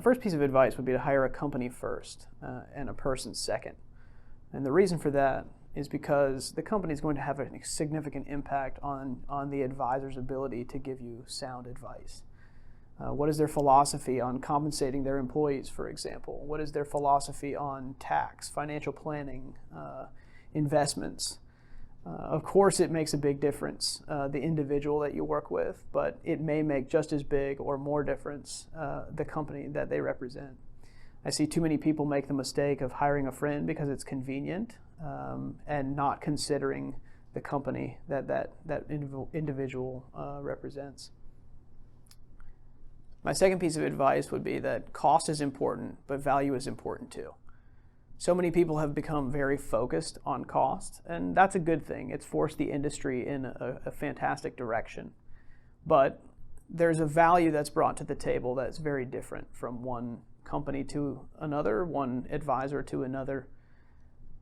My first piece of advice would be to hire a company first and a person second. And the reason for that is because the company is going to have a significant impact on the advisor's ability to give you sound advice. What is their philosophy on compensating their employees, for example? What is their philosophy on tax, financial planning, investments? Of course, it makes a big difference, the individual that you work with, but it may make just as big or more difference the company that they represent. I see too many people make the mistake of hiring a friend because it's convenient and not considering the company that individual represents. My second piece of advice would be that cost is important, but value is important too. So many people have become very focused on cost, and that's a good thing. It's forced the industry in a fantastic direction. But there's a value that's brought to the table that's very different from one company to another, one advisor to another.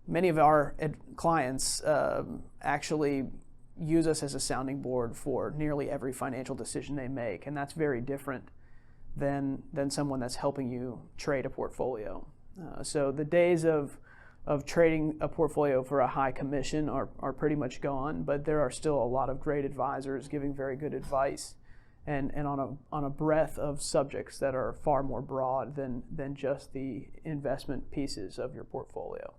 Many of our clients actually use us as a sounding board for nearly every financial decision they make, and that's very different than someone that's helping you trade a portfolio. So the days of trading a portfolio for a high commission are pretty much gone, but there are still a lot of great advisors giving very good advice and on a breadth of subjects that are far more broad than just the investment pieces of your portfolio.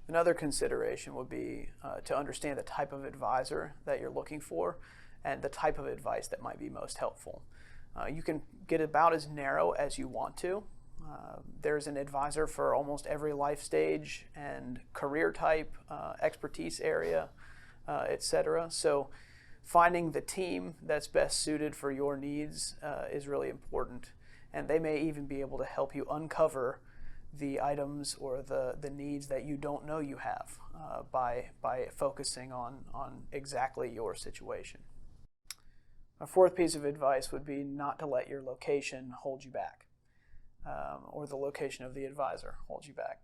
Another consideration would be to understand the type of advisor that you're looking for and the type of advice that might be most helpful. You can get about as narrow as you want to. There's an advisor for almost every life stage and career type, expertise area, etc. So finding the team that's best suited for your needs is really important. And they may even be able to help you uncover the items or the needs that you don't know you have by focusing on exactly your situation. A fourth piece of advice would be not to let your location hold you back. Or the location of the advisor holds you back.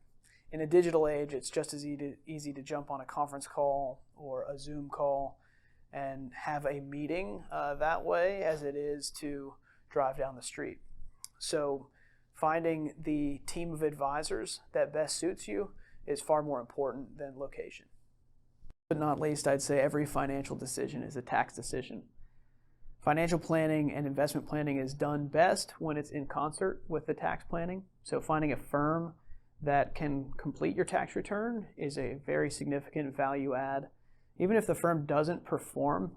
In a digital age, it's just as easy to jump on a conference call or a Zoom call and have a meeting that way as it is to drive down the street. So finding the team of advisors that best suits you is far more important than location. But not least, I'd say every financial decision is a tax decision. Financial planning and investment planning is done best when it's in concert with the tax planning. So finding a firm that can complete your tax return is a very significant value add. Even if the firm doesn't perform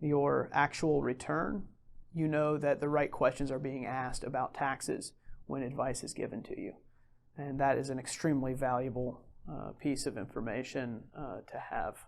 your actual return, you know that the right questions are being asked about taxes when advice is given to you. And that is an extremely valuable piece of information to have